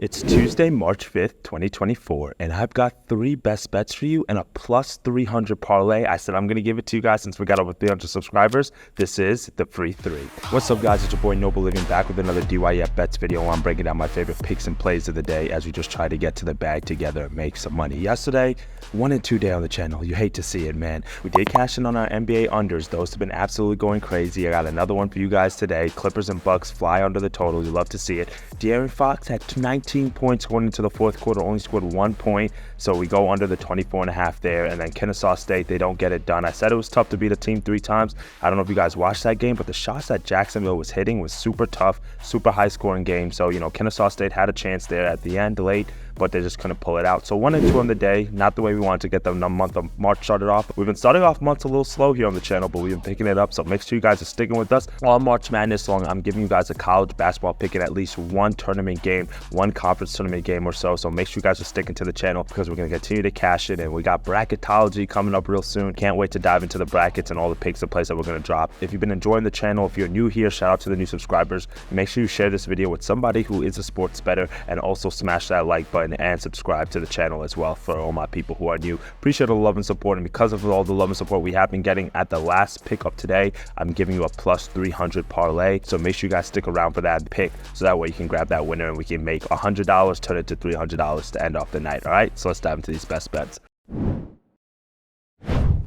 It's Tuesday, March 5th, 2024, and I've got 3 best bets for you and a plus 300 parlay. I said I'm going to give it to you guys since we got over 300 subscribers. This is the free 3. What's up, guys? It's your boy Noble Living back with another DYF Bets video where I'm breaking down my favorite picks and plays of the day as we just try to get to the bag together and make some money. Yesterday, 1 and 2 day on the channel. You hate to see it, man. We did cash in on our NBA unders. Those have been absolutely going crazy. I got another one for you guys today. Clippers and Bucks fly under the total. You love to see it. De'Aaron Fox had 19 points going into the fourth quarter, only scored 1 point, so we go under the 24.5 there. And then Kennesaw State, they don't get it done. I said it was tough to beat a team 3 times. I don't know if you guys watched that game, but the shots that Jacksonville was hitting was super tough, super high scoring game. So, Kennesaw State had a chance there at the end late, but they just couldn't pull it out. So 1 and 2 on the day, not the way we wanted to get the month of March started off. We've been starting off months a little slow here on the channel, but we've been picking it up. So make sure you guys are sticking with us. All March Madness long, I'm giving you guys a college basketball pick in at least 1 tournament game, 1 conference tournament game or so. So make sure you guys are sticking to the channel because we're going to continue to cash it. And we got bracketology coming up real soon. Can't wait to dive into the brackets and all the picks and plays that we're going to drop. If you've been enjoying the channel, if you're new here, shout out to the new subscribers. Make sure you share this video with somebody who is a sports bettor, and also smash that like button and subscribe to the channel as well for all my people who are new. Appreciate all the love and support, and because of all the love and support we have been getting at the last pick of today, I'm giving you a plus 300 parlay. So make sure you guys stick around for that pick, so that way you can grab that winner and we can make $100, turn it to $300 to end off the night. All right, so let's dive into these best bets.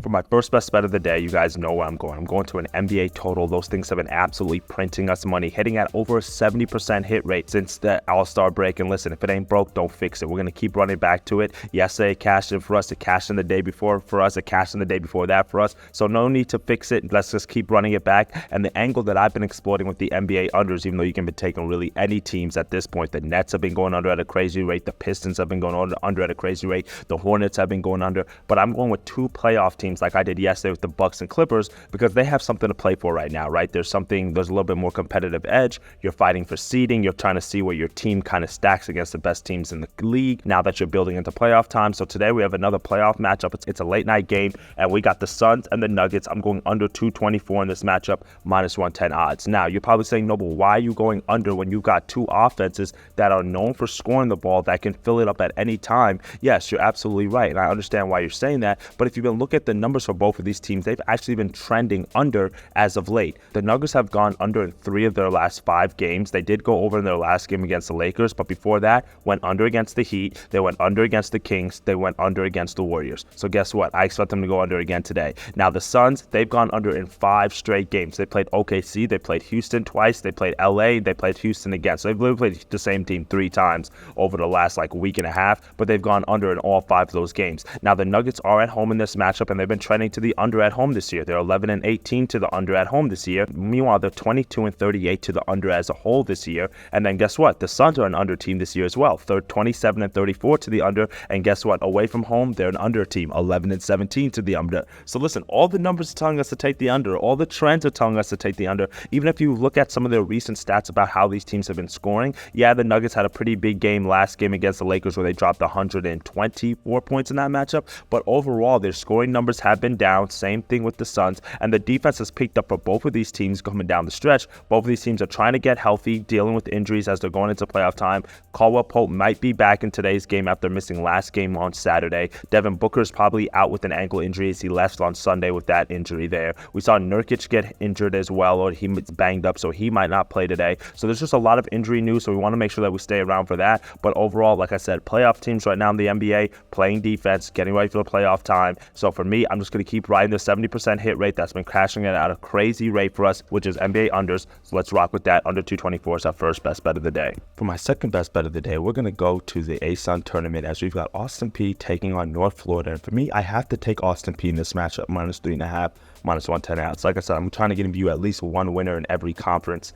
For my first best bet of the day, you guys know where I'm going. I'm going to an NBA total. Those things have been absolutely printing us money, hitting at over a 70% hit rate since the All-Star break. And listen, if it ain't broke, don't fix it. We're going to keep running back to it. Yesterday, it cashed in for us. It cashed in the day before for us. It cashed in the day before that for us. So no need to fix it. Let's just keep running it back. And the angle that I've been exploiting with the NBA unders, even though you can be taking really any teams at this point, the Nets have been going under at a crazy rate. The Pistons have been going under at a crazy rate. The Hornets have been going under. But I'm going with 2 playoff teams like I did yesterday with the Bucks and Clippers, because they have something to play for right now, right? There's a little bit more competitive edge. You're fighting for seeding. You're trying to see where your team kind of stacks against the best teams in the league now that you're building into playoff time. So today we have another playoff matchup. It's a late night game, and we got the Suns and the Nuggets. I'm going under 224 in this matchup, minus 110 odds. Now, you're probably saying, Noble, why are you going under when you've got 2 offenses that are known for scoring the ball that can fill it up at any time? Yes, you're absolutely right, and I understand why you're saying that. But if you've been looking at the numbers for both of these teams, they've actually been trending under as of late. The Nuggets have gone under in 3 of their last 5 games. They did go over in their last game against the Lakers, but before that, went under against the Heat. They went under against the Kings. They went under against the Warriors. So guess what? I expect them to go under again today. Now, the Suns, they've gone under in 5 straight games. They played OKC. They played Houston twice. They played LA. They played Houston again. So they've literally played the same team 3 times over the last week and a half, but they've gone under in all 5 of those games. Now, the Nuggets are at home in this matchup, and they've been trending to the under at home this year. They're 11 and 18 to the under at home this year. Meanwhile, they're 22 and 38 to the under as a whole this year. And then guess what? The Suns are an under team this year as well. They're 27 and 34 to the under. And guess what? Away from home, they're an under team, 11 and 17 to the under. So listen, all the numbers are telling us to take the under. All the trends are telling us to take the under. Even if you look at some of their recent stats about how these teams have been scoring, yeah, the Nuggets had a pretty big game last game against the Lakers where they dropped 124 points in that matchup. But overall, their scoring numbers have been down. Same thing with the Suns. And the defense has peaked up for both of these teams coming down the stretch. Both of these teams are trying to get healthy, dealing with injuries as they're going into playoff time. Caldwell Pope might be back in today's game after missing last game on Saturday. Devin Booker is probably out with an ankle injury as he left on Sunday with that injury there. We saw Nurkic get injured as well, or he's banged up, so he might not play today. So there's just a lot of injury news, so we want to make sure that we stay around for that. But overall, like I said, playoff teams right now in the NBA, playing defense, getting ready for the playoff time. So for me, I'm just going to keep riding the 70% hit rate that's been crashing it at a crazy rate for us, which is NBA unders. So let's rock with that. Under 224 is our first best bet of the day. For my second best bet of the day, we're going to go to the ASUN tournament as we've got Austin Peay taking on North Florida. And for me, I have to take Austin Peay in this matchup, minus 3.5, minus 110 odds. Like I said, I'm trying to give you at least 1 winner in every conference,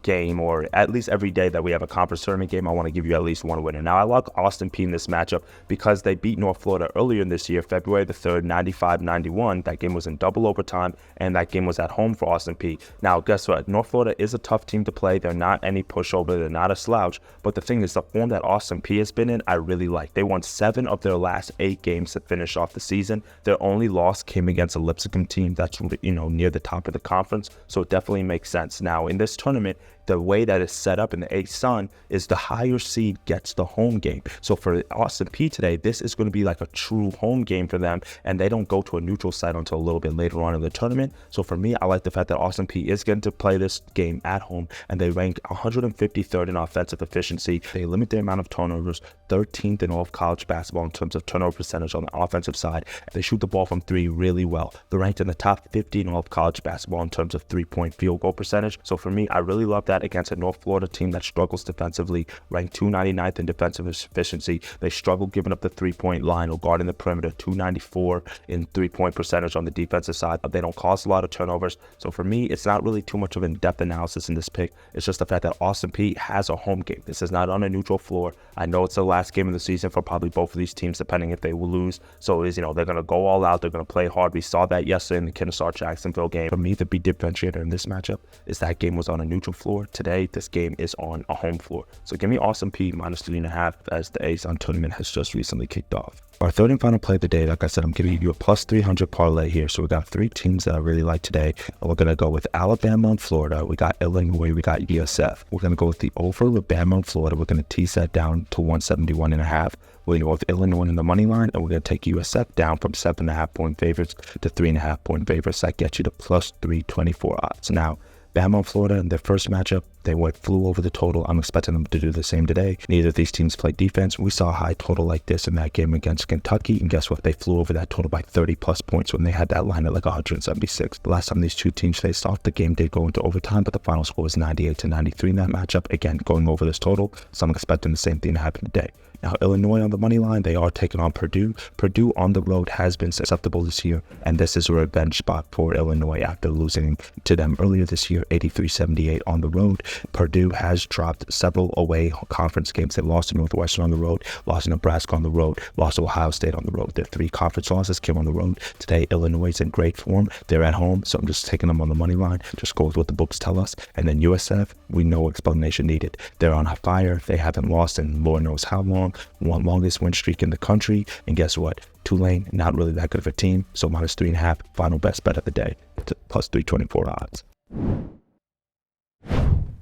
game, or at least every day that we have a conference tournament game. I want to give you at least 1 winner. Now, I like Austin Peay in this matchup because they beat North Florida earlier in this year, February the 3rd, 95-91. That game was in double overtime, and that game was at home for Austin Peay. Now, guess what? North Florida is a tough team to play. They're not any pushover. They're not a slouch. But the thing is, the form that Austin Peay has been in, I really like. They won 7 of their last 8 games to finish off the season. Their only loss came against a Lipscomb team that's, near the top of the conference. So it definitely makes sense. Now, in this tournament, the way that it's set up in the A-Sun is the higher seed gets the home game. So for Austin Peay today, this is going to be like a true home game for them, and they don't go to a neutral site until a little bit later on in the tournament. So for me, I like the fact that Austin Peay is getting to play this game at home, and they rank 153rd in offensive efficiency. They limit their amount of turnovers, 13th in all of college basketball in terms of turnover percentage on the offensive side. They shoot the ball from three really well. They're ranked in the top 50 in all of college basketball in terms of three-point field goal percentage. So for me, I really love that against a North Florida team that struggles defensively, ranked 299th in defensive efficiency. They struggle giving up the three-point line or guarding the perimeter, 294 in three-point percentage on the defensive side. They don't cause a lot of turnovers. So for me, it's not really too much of in-depth analysis in this pick. It's just the fact that Austin Peay has a home game. This is not on a neutral floor. I know it's the last game of the season for probably both of these teams, depending if they will lose. So it is, they're going to go all out. They're going to play hard. We saw that yesterday in the Kennesaw-Jacksonville game. For me, the big differentiator in this matchup is that game was on a neutral floor. Today, this game is on a home floor. So give me Austin Peay minus 3.5 as the A-Sun tournament has just recently kicked off. Our third and final play of the day, like I said, I'm giving you a plus 300 parlay here. So we got three teams that I really like today. And we're going to go with Alabama and Florida. We got Illinois. We got USF. We're going to go with the over with Bama and Florida. We're going to tease that down to 171.5. We're going to go with Illinois in the money line, and we're going to take USF down from 7.5 point favorites to 3.5 point favorites. That gets you to plus 324 odds. Now, Bama and Florida in their first matchup, they flew over the total. I'm expecting them to do the same today. Neither of these teams played defense. We saw a high total like this in that game against Kentucky, and guess what? They flew over that total by 30 plus points when they had that line at like 176. The last time these two teams faced off, the game did go into overtime, but the final score was 98-93 in that matchup. Again, going over this total, so I'm expecting the same thing to happen today. Now, Illinois on the money line, they are taking on Purdue. Purdue on the road has been susceptible this year, and this is a revenge spot for Illinois after losing to them earlier this year, 83-78 on the road. Purdue has dropped several away conference games. They lost to Northwestern on the road, lost to Nebraska on the road, lost to Ohio State on the road. Their three conference losses came on the road. Today, Illinois is in great form. They're at home, so I'm just taking them on the money line. Just go with what the books tell us. And then USF, we no explanation needed. They're on fire. They haven't lost in Lord knows how long. One longest win streak in the country. And guess what? Tulane, not really that good of a team. So minus 3.5, final best bet of the day to plus 324 odds.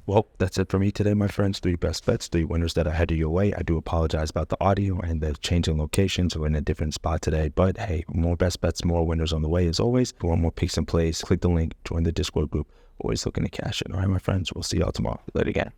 Well, that's it for me today, my friends. 3 best bets, 3 winners that are headed your way. I do apologize about the audio and the changing locations. We're in a different spot today. But hey, more best bets, more winners on the way as always. If you want more picks and plays, click the link, join the Discord group. Always looking to cash in. All right, my friends, we'll see y'all tomorrow. Later again.